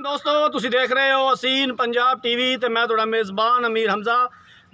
दोस्तों तुसीं देख रहे हो हसीन पंजाब टीवी तो मैं थोड़ा मेज़बान अमीर हमजा।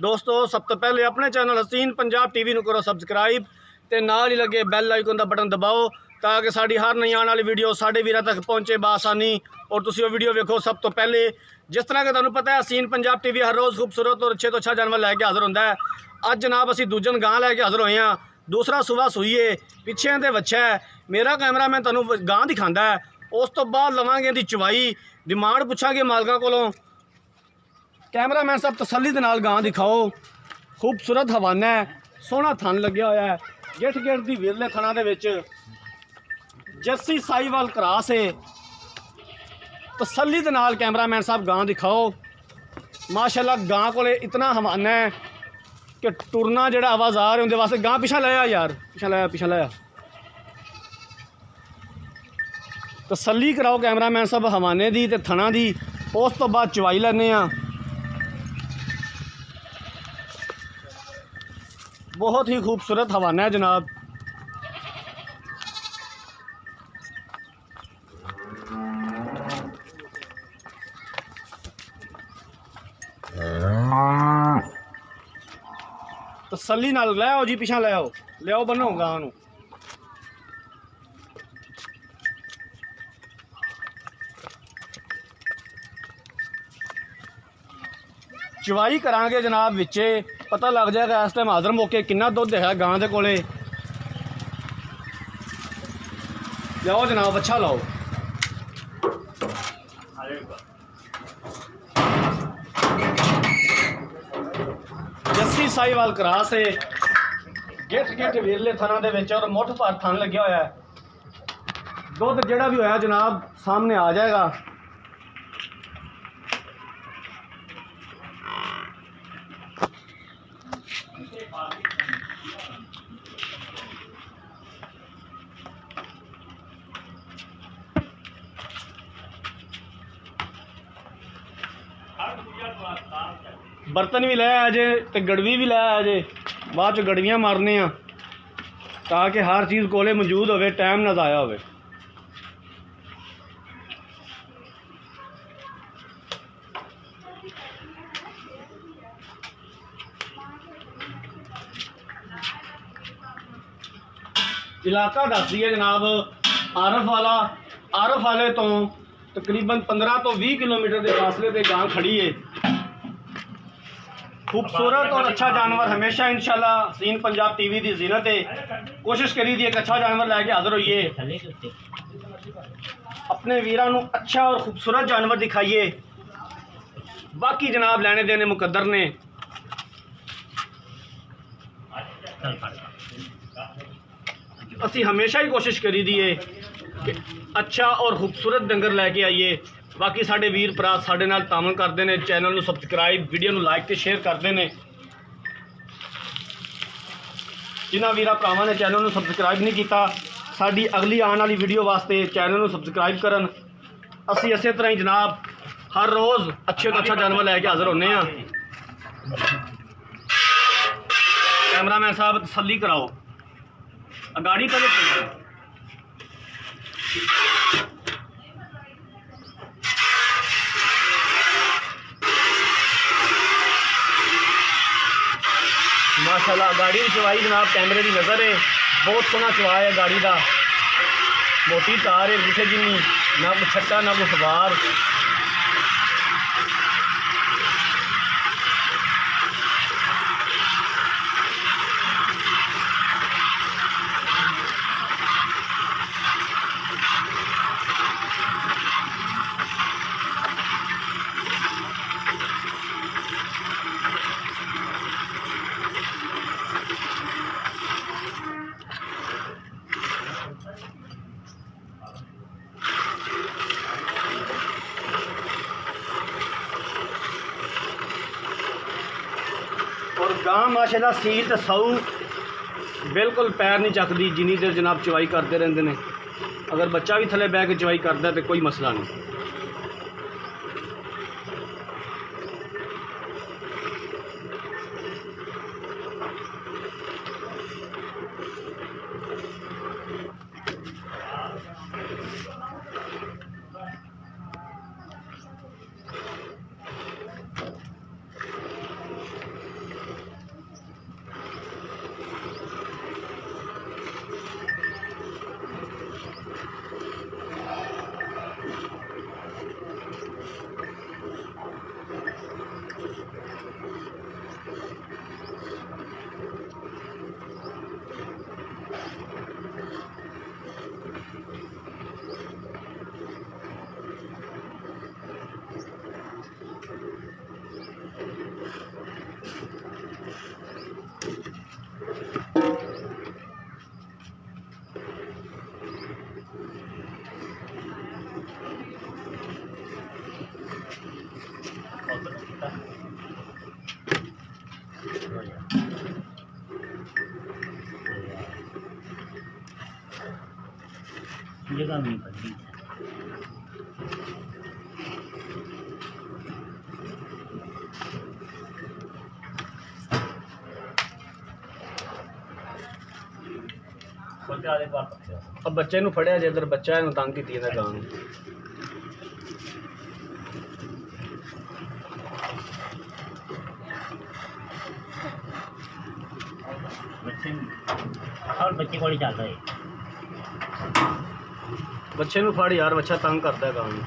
दोस्तों सब तो पहले अपने चैनल हसीन पंजाब टीवी को करो सबसक्राइब तो नाल ही लगे बैल आइकन का बटन दबाओ ताकि साड़ी हर नई आने वाली वीडियो साढ़े वीर तक पहुँचे बआसानी और तुसीं वो वीडियो वेखो सब तो पहले। जिस तरह कि तुहानूं पता है हसीन पंजाब टीवी हर रोज़ खूबसूरत और अच्छे तो अच्छा जानवर लैके हाज़र होंदा है। अज जनाब असीं दूजन गां लैके हाज़र होए हैं। दूसरा सुबह सूई है, पिछे दे बच्चा है। मेरा कैमरा मैन तुहानूं गां दिखांदा है, उस तो बाद लवांगे दी चवाई डिमांड पुछांगे मालका कोलों। कैमरा मैन साहब तसल्ली दे नाल गां दिखाओ। खूबसूरत हवाना है, सोहना थन लग्या होया है, गिठ गिठ दी विरले थना दे विच जर्सी साहिवाल क्रॉस है। तसल्ली दे नाल कैमरा मैन साहब गां दिखाओ। माशाल्लाह गां कोले इतना हवाना है कि टुरना जो आवाज़ार है उनके वास्ते। गां पिछा लाया यार, पिछा लाया तसल्ली कराओ कैमरा मैन साहब हवाने दी ते थना दी। उस तो बाद चवाई लैने आ। बहुत ही खूबसूरत हवाना है जनाब। तसल्ली नाल लै आओ जी, पिछा लै आओ, ले आओ बनो गां नूं। चवाई करांगे जनाब विचे पता लग जाएगा इस टाइम हाज़र मौके कितना दुध है गां दे कोले। लाओ जनाब, अच्छा लाओ। जस्सी साहिवाल क्रॉस है, गिठ गिठ विरले थना दे विच और मुठ भर थन लग्या होया है। दुध जिहड़ा भी होया जनाब सामने आ जाएगा। बर्तन भी लै आजे तो गड़वी भी लै आजे, बाद गड़वियाँ मारने ताकि हर चीज़ कोले मौजूद हो, टाइम ना ज़ाया हो। इलाका दस दिए जनाब आरफ वाले तो तकरीबन 15 तो 20 किलोमीटर के फासले पर गां खड़ी है। खूबसूरत और अच्छा जानवर हमेशा इंशाल्लाह हसीन पंजाब टीवी की जीनत है। कोशिश करी दी एक अच्छा जानवर लैके हाज़र होइए, अपने वीरां नूं अच्छा और खूबसूरत जानवर दिखाइए। बाकी जनाब लेने देने मुकद्दर ने। असी हमेशा ही कोशिश करी दी है कि अच्छा और खूबसूरत डंगर लैके आइए। बाकी साढ़े वीर भरा साढ़े नाल तामन करते हैं, चैनल नूं सबसक्राइब वीडियो नूं लाइक तो शेयर करते हैं। जिन्हां वीरा भरावां ने चैनल नूं सबसक्राइब नहीं किया, साडी अगली आने वाली वीडियो वास्ते चैनल नूं सबसक्राइब करन। असी इस तरह ही जनाब हर रोज़ अच्छे तो अच्छा जानवर लैके हाज़र होने। कैमरा मैन साहब तसल्ली कराओ, गाड़ी पहले माशाल्लाह गाड़ी की चवाई जनाब कैमरे की नज़र है। बहुत सोहना चवा है गाड़ी का, मोटी तार है किसी जिन्नी, ना कोई छट्टा ना कोई सवार। और गां माशाल्लाह सील तो सऊ बिल्कुल पैर नहीं चकती जिन्नी देर जनाब चवाई करते रहते हैं। अगर बच्चा भी थले बह के चवाई करता तो कोई मसला नहीं। जगह नहीं पड़ती। अब बच्चे नूं फड़िया जे इधर बच्चा इहनूं तंग कीती इहने गां नूं। और बच्चे को चल रहे बच्चे नूं फड़ यार, बच्चा तंग करता है गां नूं।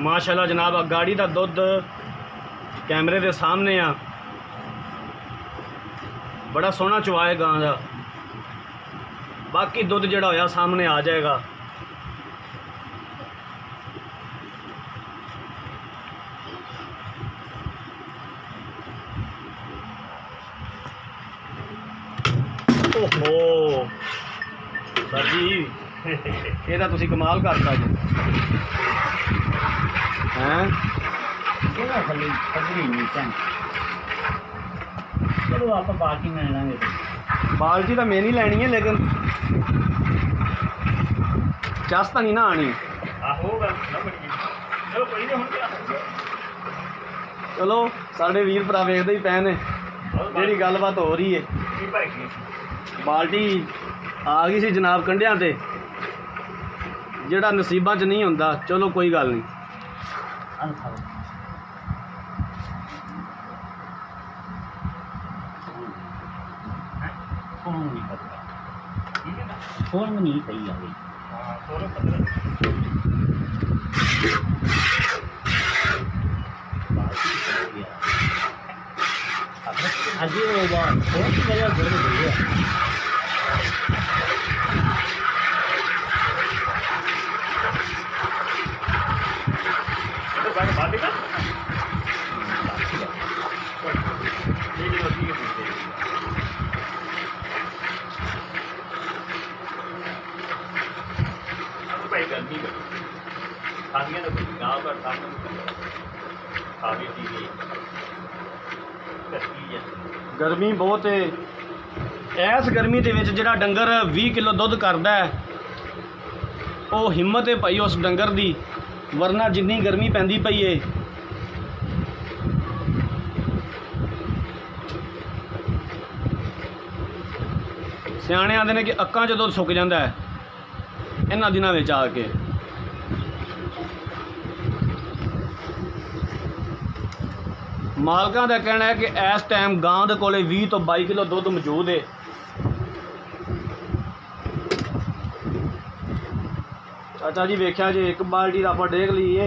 माशाल्लाह जनाब गाड़ी का दुध कैमरे के सामने आ, बड़ा सोहना चवा है गां का। बाकी दुध जड़ा होया सामने आ जाएगा। ओहो सर जी ये तो तुसी कमाल करता जी हैं। चलो आप बाकी में लेंगे। बाल्टी तो मैं नहीं लैनी है, लेकिन चस तो नहीं ना आनी। चलो साढ़े वीर भरा वेखदे ही पए ने ਜਿਹੜੀ ਗੱਲਬਾਤ हो रही है। बाल्टी आ गई सी जनाब कंढियां ते, ਜਿਹੜਾ नसीबां च नहीं ਹੁੰਦਾ। चलो कोई गल नहीं। फोन में नहीं सही आ गई। अजी वो बात फोन की वजह से गई है। गर्मी बहुत है। इस गर्मी के विच जिहड़ा डंगर 20 किलो दुध करदा है, वो हिम्मत है भाई उस डंगर दी, वरना जिन्नी गर्मी पैंदी पई है सियाणे आंदे ने कि अक्कां च दुध सुक जांदा है इन्हां दिनां विच आके। मालकां दा कहना है कि इस टाइम गां दे कोले 20 तो 22 किलो दुध मौजूद है। चाचा जी वेख्या जी एक बाल्टी दा आपां डेग लईए।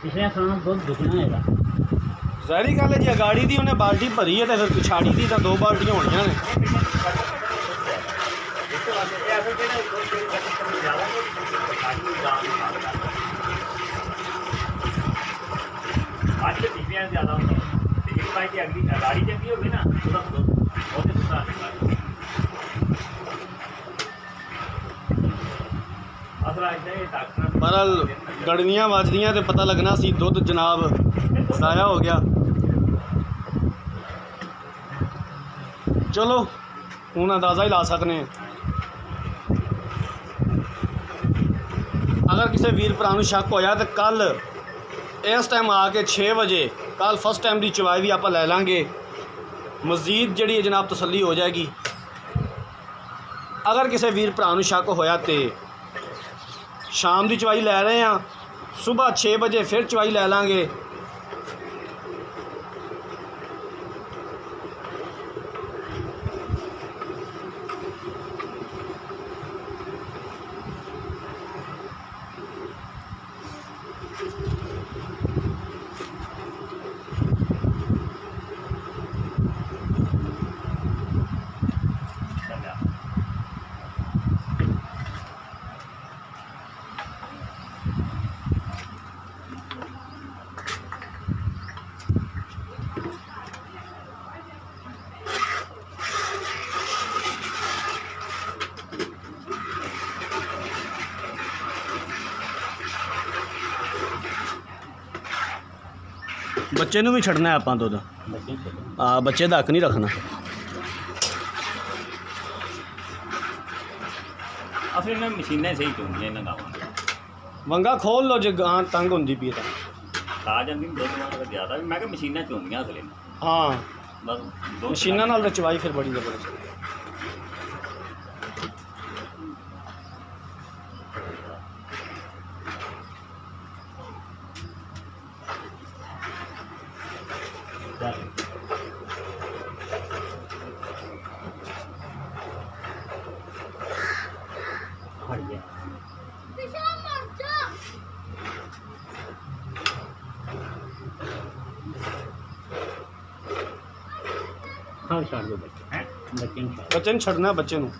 पिछले साल दुध दुगना है। ज़ाहिरी गल है जी, गाड़ी की उन्हें बाल्टी भरी है तो फिर पिछाड़ी की तो 2 बाल्टियां होनियां ने। बहरहाल गड़वियाँ वजदियाँ तो पता लगना सी दुध जनाब ज़ाया हो गया। चलो हूँ अंदाज़ा ही ला सकने हैं। अगर किसी वीर भरा नूं शक होया तो कल इस टाइम आके 6 बजे कल फर्स्ट टाइम की चवाई भी आप लै लांगे, मज़ीद जी है जनाब तसल्ली हो जाएगी। अगर किसी वीर भरा नूं शक होया तो शाम की चवाई लै रहे हैं, सुबह 6 बजे फिर चवाई लै लांगे। ਬੱਚੇ ਨੂੰ ਵੀ ਛੱਡਣਾ ਹੈ ਆਪਾਂ ਦੁੱਧ। ਬੱਚੇ ਚਲੋ ਆ ਬੱਚੇ ਦਾ ਹੱਕ ਨਹੀਂ ਰੱਖਣਾ। ਅਸਲ ਇਹਨਾਂ ਮਸ਼ੀਨਾਂ ਸਹੀ ਚੋਂਦੀਆਂ ਇਹਨਾਂ ਗਾਵਾਂ ਦੀਆਂ। ਵੰਗਾ ਖੋਲ ਲਓ ਜੇ ਗਾਂ ਤੰਗ ਹੁੰਦੀ ਪਈ ਤਾਂ। ਆ ਜਾਂਦੀ ਦੁੱਧ ਵਾਲਾ ਜ਼ਿਆਦਾ ਵੀ ਮੈਂ ਕਿਹਾ ਮਸ਼ੀਨਾਂ ਚੋਂਦੀਆਂ ਅਸਲ ਇਹਨਾਂ ਹਾਂ ਬਸ ਦੁੱਧ ਮਸ਼ੀਨਾਂ ਨਾਲ ਤਾਂ ਚਵਾਈ ਫਿਰ ਬੜੀ ਜ਼ਬਰਦਸਤ। ਹਟ ਗਿਆ ਹਾਂ ਛੱਡ ਦੋ ਬੱਚੇ ਹੈ ਬੱਚੇ ਨੂੰ ਛੱਡ ਬੱਚੇ ਨੂੰ ਛੱਡਣਾ ਬੱਚੇ ਨੂੰ।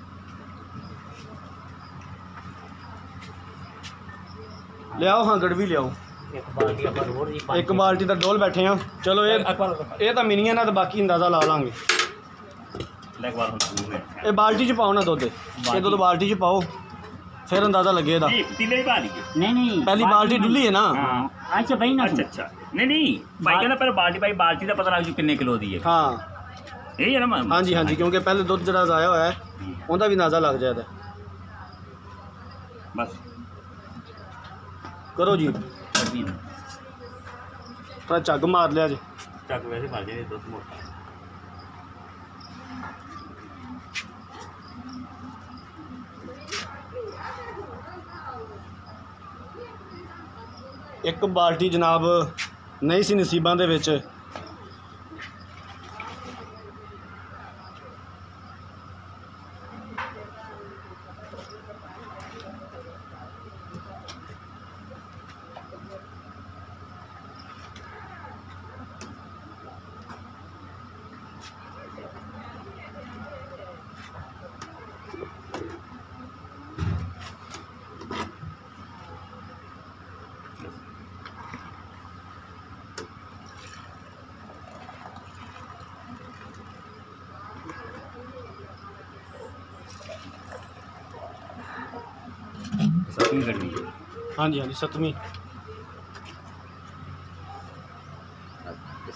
ਲਿਆਓ ਹਾਂ ਗੜਵੀ ਲਿਆਓ। ਇੱਕ ਬਾਲਟੀ ਆਪਾਂ ਰੋੜ ਜੀ ਇੱਕ ਬਾਲਟੀ ਦਾ ਡੋਲ ਬੈਠੇ ਆ। ਚਲੋ ਇਹ ਤਾਂ ਮਿਨੀਆਂ ਨਾ ਤਾਂ ਬਾਕੀ ਅੰਦਾਜ਼ਾ ਲਾ ਲਾਂਗੇ। ਲੈ ਵਾਰ ਹੁਣ ਇਹ ਬਾਲਟੀ 'ਚ ਪਾਓ ਨਾ ਦੁੱਧ। ਇਹ ਦੁੱਧ ਬਾਲਟੀ 'ਚ ਪਾਓ ਫਿਰ ਅੰਦਾਜ਼ਾ ਲੱਗੇ ਇਹਦਾ। ਜੀ ਪੀਲੇ ਪਾ ਲਈਏ ਨਹੀਂ ਪਹਿਲੀ ਬਾਲਟੀ ਡੁੱਲੀ ਹੈ ਨਾ। ਹਾਂ ਅੱਛਾ ਬਈ ਨਾ ਅੱਛਾ ਨਹੀਂ ਭਾਈ ਕਹਿੰਦਾ ਪਹਿਲਾਂ ਬਾਲਟੀ ਦਾ ਪਤਾ ਲੱਗ ਜੂ ਕਿੰਨੇ ਕਿਲੋ ਦੀ ਹੈ। ਹਾਂ ਇਹ ਹੈ ਨਾ ਹਾਂਜੀ ਹਾਂਜੀ ਕਿਉਂਕਿ ਪਹਿਲੇ ਦੁੱਧ ਜਿਹੜਾ ਜ਼ਾਇਆ ਹੋਇਆ ਹੈ ਉਹਦਾ ਵੀ ਅੰਦਾਜ਼ਾ ਲੱਗ ਜਾਏਗਾ। ਬਸ ਕਰੋ ਜੀ ਅਭੀ ਥੋੜਾ ਝੱਗ ਮਾਰ ਲਿਆ ਜੀ। ਚੱਕ ਵੈਸੇ ਮਾਰ ਜੇ ਦੁੱਧ ਮੋਟਾ ਇੱਕ ਬਾਲਟੀ ਜਨਾਬ ਨਹੀਂ ਸੀ ਨਸੀਬਾਂ ਦੇ ਵਿੱਚ। ਸਤਵੀਂ ਗੱਡੀ ਹਾਂਜੀ ਹਾਂਜੀ ਸੱਤਵੀਂ।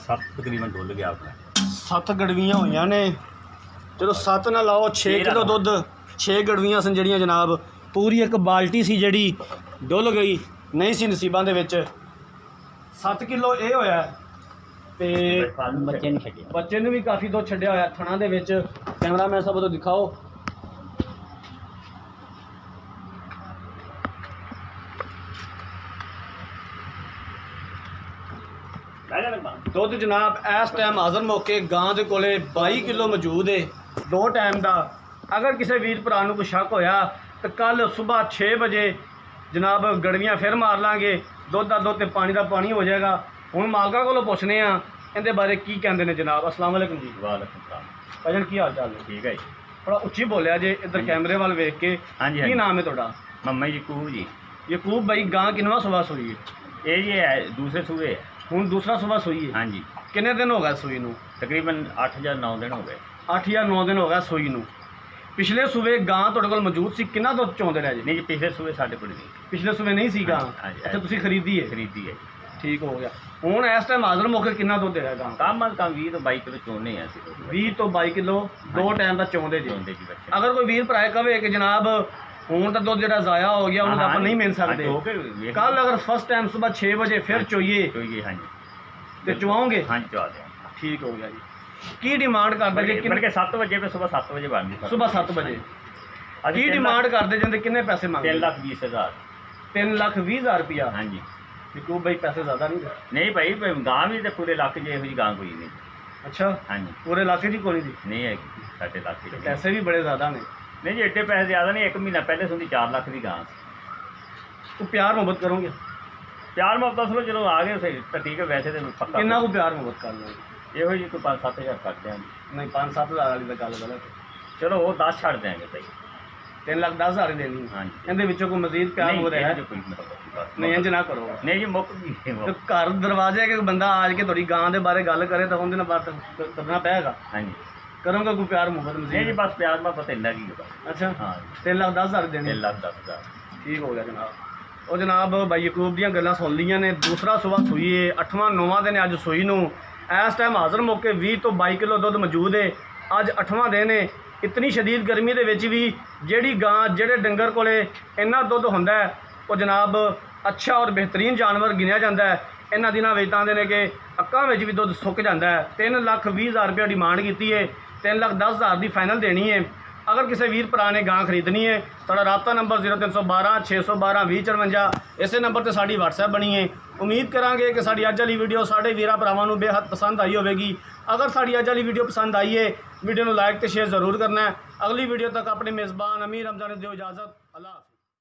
7 ਤਕਰੀਬਨ ਡੁੱਲ ਗਿਆ ਆਪਣਾ 7 ਗੜਵੀਆਂ ਹੋਈਆਂ ਨੇ। ਚਲੋ 7 ਨਾ ਲਾਓ 6 ਕਿਲੋ ਦੁੱਧ 6 ਗੜਵੀਆਂ ਸਨ ਜਿਹੜੀਆਂ ਜਨਾਬ। ਪੂਰੀ ਇੱਕ ਬਾਲਟੀ ਸੀ ਜਿਹੜੀ ਡੁੱਲ ਗਈ ਨਹੀਂ ਸੀ ਨਸੀਬਾਂ ਦੇ ਵਿੱਚ। 7 ਕਿਲੋ ਇਹ ਹੋਇਆ ਤੇ ਬੱਚੇ ਨਹੀਂ ਛੱਡਿਆ ਬੱਚੇ ਨੂੰ ਵੀ ਕਾਫੀ ਦੁੱਧ ਛੱਡਿਆ ਹੋਇਆ ਥਣਾ ਦੇ ਵਿੱਚ। ਕੈਮਰਾਮੈਨ ਸਾਹਿਬ ਤੋਂ ਦਿਖਾਓ। ਦੁੱਧ ਜਨਾਬ ਇਸ ਟਾਈਮ ਹਾਜ਼ਰ ਮੌਕੇ ਗਾਂ ਦੇ ਕੋਲੇ 22 ਕਿਲੋ ਮੌਜੂਦ ਹੈ 2 ਟਾਈਮ ਦਾ। ਅਗਰ ਕਿਸੇ ਵੀਰ ਭਰਾ ਨੂੰ ਕੋਈ ਸ਼ੱਕ ਹੋਇਆ ਤਾਂ ਕੱਲ ਸਵੇਰ 6 ਵਜੇ ਜਨਾਬ ਗੜਵੀਆਂ ਫਿਰ ਮਾਰ ਲਾਂਗੇ। ਦੁੱਧ ਦਾ ਦੁੱਧ ਤੇ ਪਾਣੀ ਦਾ ਪਾਣੀ ਹੋ ਜਾਏਗਾ। ਹੁਣ ਮਾਲਕਾਂ ਕੋਲੋਂ ਪੁੱਛਨੇ ਆ ਇਹਦੇ ਬਾਰੇ ਕੀ ਕਹਿੰਦੇ ਨੇ ਜਨਾਬ। ਅਸਲਾਮ ਵਾਲੇਕੁਮ ਜੀ। ਵਾਲੇਕੁਮ ਸਲਾਮ ਭਾਜਨ ਕੀ ਹਾਲ ਚਾਲ ਨੇ? ਠੀਕ ਹੈ ਜੀ ਥੋੜਾ ਉੱਚੀ ਬੋਲਿਆ ਜੇ ਇੱਧਰ ਕੈਮਰੇ ਵੱਲ ਵੇਖ ਕੇ। ਹਾਂਜੀ ਕੀ ਨਾਮ ਹੈ ਤੁਹਾਡਾ? ਮੰਮਾ ਜੀ ਕੂਬ ਜੀ ਯਕੂਬ ਭਾਈ। ਗਾਂ ਕਿੰਨਵਾਂ ਸੂਆ ਸੂਈ ਹੈ? ਇਹ ਜੀ ਹੈ ਦੂਸਰੇ ਸੂਏ ਹੈ ਹੁਣ ਦੂਸਰਾ ਸੂਆ ਸੂਈ ਹੈ। ਹਾਂਜੀ ਕਿੰਨੇ ਦਿਨ ਹੋ ਗਏ ਸੂਈ ਨੂੰ? ਤਕਰੀਬਨ 8 ਜਾਂ 9 ਦਿਨ ਹੋ ਗਏ। 8 ਜਾਂ 9 ਦਿਨ ਹੋ ਗਏ ਸੂਈ ਨੂੰ। ਪਿਛਲੇ ਸੂਵੇ ਗਾਂ ਤੁਹਾਡੇ ਕੋਲ ਮੌਜੂਦ ਸੀ, ਕਿੰਨਾ ਦੁੱਧ ਚੋਂਦੇ ਰਹੇ ਜੀ? ਨਹੀਂ ਜੀ ਪਿਛਲੇ ਸੂਏ ਸਾਡੇ ਕੋਲ ਨਹੀਂ ਪਿਛਲੇ ਸੂਵੇ ਨਹੀਂ ਸੀ ਗਾਂ। ਹਾਂਜੀ, ਅੱਛਾ ਤੁਸੀਂ ਖਰੀਦੀ ਹੈ? ਖਰੀਦੀ ਹੈ ਠੀਕ ਹੋ ਗਿਆ। ਹੁਣ ਇਸ ਟਾਈਮ ਹਾਜ਼ਰ ਮੌਕੇ ਕਿੰਨਾ ਦੁੱਧ ਹੈਗਾ ਗਾਂ? ਕੰਮ ਅਜ ਕੰਮ 20 ਤੋਂ 22 ਕਿਲੋ ਚੋਣੇ ਆ ਅਸੀਂ 20 ਤੋਂ 22 ਕਿਲੋ 2 ਟਾਈਮ ਦਾ ਚੋਂਦੇ ਜੀ। ਚੋਂਦੇ ਜੀ ਬੱਚੇ। ਅਗਰ ਕੋਈ ਵੀਰ ਭਰਾ ਕਵੇ ਕਿ ਜਨਾਬ ਹੁਣ ਤਾਂ ਦੁੱਧ ਜਿਹੜਾ ਜ਼ਾਇਆ ਹੋ ਗਿਆ ਉਹਨੂੰ ਤਾਂ ਆਪਾਂ ਨਹੀਂ ਮਿਲ ਸਕਦੇ, ਕੱਲ ਅਗਰ ਫਸਟ ਟਾਈਮ ਸਵੇਰ 6 ਵਜੇ ਫਿਰ ਚੋਈਏ ਹਾਂਜੀ ਤੇ ਚਵਾਓਗੇ? ਹਾਂਜੀ ਚਵਾ ਦੇ। ਠੀਕ ਹੋ ਗਿਆ ਜੀ। ਕੀ ਡਿਮਾਂਡ ਕਰਦੇ ਜੇ? ਬਲਕਿ 7 ਵਜੇ पे सुबह 7 ਵਜੇ ਬਣਦੀ ਸਵੇਰ 7 ਵਜੇ ਕੀ ਡਿਮਾਂਡ ਕਰਦੇ ਜਾਂਦੇ? ਕਿੰਨੇ ਪੈਸੇ ਮੰਗਦੇ? 3,20,000 3,20,000 ਰੁਪਇਆ। ਹਾਂਜੀ ਵਿਕੂ ਭਾਈ ਪੈਸੇ ਜ਼ਿਆਦਾ ਨਹੀਂ? ਨਹੀਂ ਭਾਈ ਗਾਂ ਵੀ ਤੇ ਪੂਰੇ ਇਲਾਕੇ 'ਚ ਇਹੋ ਜਿਹੀ ਗਾਂ ਕੋਈ ਨਹੀਂ। ਅੱਛਾ ਹਾਂਜੀ ਪੂਰੇ ਇਲਾਕੇ 'ਚ ਕੋਈ ਨਹੀਂ? ਨਹੀਂ ਹੈਗੀ ਸਾਡੇ ਇਲਾਕੇ 'ਚ। ਪੈਸੇ ਵੀ ਬੜੇ ਜ਼ਿਆਦਾ ਨੇ। ਨਹੀਂ ਜੀ ਐਡੇ ਪੈਸੇ ਜ਼ਿਆਦਾ ਨਹੀਂ। 1 ਮਹੀਨਾ ਪਹਿਲੇ ਸੁਣਦੀ 4 ਲੱਖ ਦੀ ਗਾਂ ਸੀ। ਤੂੰ ਪਿਆਰ ਮੁਹੱਬਤ ਕਰੋਗੇ? ਪਿਆਰ ਮੁਹੱਬਤ ਚਲੋ ਜਦੋਂ ਆ ਗਏ ਸਹੀ ਤਾਂ ਠੀਕ ਹੈ। ਵੈਸੇ ਤਾਂ ਪੱਕਾ ਕਿੰਨਾ ਕੁ ਪਿਆਰ ਮੁਹੱਬਤ ਕਰ ਲਓਗੇ? ਇਹੋ ਜਿਹੀ ਕੋਈ 5-7 ਹਜ਼ਾਰ ਕੱਢ ਦਿਆਂਗੇ। ਨਹੀਂ 5-7 ਹਜ਼ਾਰ ਵਾਲੀ ਤਾਂ ਗੱਲ ਗਲਤ। ਚਲੋ ਉਹ 10 ਛੱਡ ਦਿਆਂਗੇ ਸਹੀ। 3,10,000 ਹੀ ਦੇਣੀ ਹੈ। ਹਾਂਜੀ ਇਹਦੇ ਵਿੱਚੋਂ ਕੋਈ ਮਜ਼ੀਦ ਪਿਆਰ ਹੋ ਰਿਹਾ ਹੈ? ਕੋਈ ਮਤਲਬ ਨਹੀਂ ਇੰਜ ਨਾ ਕਰੋ। ਨਹੀਂ ਜੀ ਮੁੱਕ ਗਈ ਤੇ ਘਰ ਦਰਵਾਜ਼ੇ ਕੇ ਬੰਦਾ ਆ ਕੇ ਤੁਹਾਡੀ ਗਾਂ ਦੇ ਬਾਰੇ ਗੱਲ ਕਰੇ ਤਾਂ ਉਹਦੇ ਨਾਲ ਬਾਤ ਕਰਨਾ ਪਏਗਾ। ਹਾਂਜੀ ਕਰੋਗੇ ਕੋਈ ਪਿਆਰ ਮੁਹੱਬਤ ਨਹੀਂ ਜੀ ਮਜ਼ੀਦ? ਬਸ ਪਿਆਰ ਮੁਹੱਬਤ ਇੰਨਾ ਕੀ ਹੈ। ਅੱਛਾ ਹਾਂ 3,10,000 ਦੇਣੀ? 3,10,000 ਠੀਕ ਹੋ ਗਿਆ ਜਨਾਬ। ਉਹ ਜਨਾਬ ਬਾਈ ਯਕੂਬ ਦੀਆਂ ਗੱਲਾਂ ਸੁਣ ਲਈਆਂ ਨੇ। ਦੂਸਰਾ ਸੂਆ ਸੂਈ ਏ 8ਵਾਂ 9ਵਾਂ ਦਿਨ ਅੱਜ ਸੂਈ ਨੂੰ। ਇਸ ਟਾਈਮ ਹਾਜ਼ਰ ਮੌਕੇ 20 ਤੋਂ 22 ਕਿਲੋ ਦੁੱਧ ਮੌਜੂਦ ਹੈ। ਅੱਜ 8ਵਾਂ ਦਿਨ ਹੈ। ਇਤਨੀ ਸ਼ਦੀਦ ਗਰਮੀ ਦੇ ਵਿੱਚ ਵੀ ਜਿਹੜੀ ਗਾਂ ਜਿਹੜੇ ਡੰਗਰ ਕੋਲੇ ਇੰਨਾ ਦੁੱਧ ਹੁੰਦਾ ਹੈ ਉਹ ਜਨਾਬ ਅੱਛਾ ਔਰ ਬਿਹਤਰੀਨ ਜਾਨਵਰ ਗਿਣਿਆ ਜਾਂਦਾ ਹੈ। ਇਹਨਾਂ ਦਿਨਾਂ ਵਿੱਚ ਤਾਂ ਦੇ ਨੇ ਕਿ ਅੱਕਾਂ ਵਿੱਚ ਵੀ ਦੁੱਧ ਸੁੱਕ ਜਾਂਦਾ ਹੈ। 3,20,000 ਰੁਪਏ ਡਿਮਾਂਡ ਕੀਤੀ ਹੈ। 3,10,000 ਦੀ ਫਾਈਨਲ ਦੇਣੀ ਹੈ। ਅਗਰ ਕਿਸੇ ਵੀਰ ਭਰਾ ਨੇ ਗਾਂ ਖਰੀਦਣੀ ਹੈ ਸਾਡਾ ਰਾਬਤਾ ਨੰਬਰ 0312 612 2054 ਇਸੇ ਨੰਬਰ ਤੇ ਸਾਡੀ WhatsApp ਬਣੀ ਹੈ। ਉਮੀਦ ਕਰਾਂਗੇ ਕਿ ਸਾਡੀ ਅੱਜ ਵਾਲੀ ਵੀਡੀਓ ਸਾਡੇ ਵੀਰਾਂ ਭਰਾਵਾਂ ਨੂੰ ਬੇਹੱਦ ਪਸੰਦ ਆਈ ਹੋਵੇਗੀ। ਅਗਰ ਸਾਡੀ ਅੱਜ ਵਾਲੀ ਵੀਡੀਓ ਪਸੰਦ ਆਈ ਹੈ ਵੀਡੀਓ ਨੂੰ ਲਾਈਕ ਤੇ ਸ਼ੇਅਰ ਜ਼ਰੂਰ ਕਰਨਾ ਹੈ। ਅਗਲੀ ਵੀਡੀਓ ਤੱਕ ਆਪਣੇ ਮੇਜ਼ਬਾਨ ਅਮੀਰ ਹਮਜ਼ਾ ਨੂੰ ਦਿਓ ਇਜਾਜ਼ਤ। ਅੱਲਾਹ ਹਾਫ਼ਿਜ਼।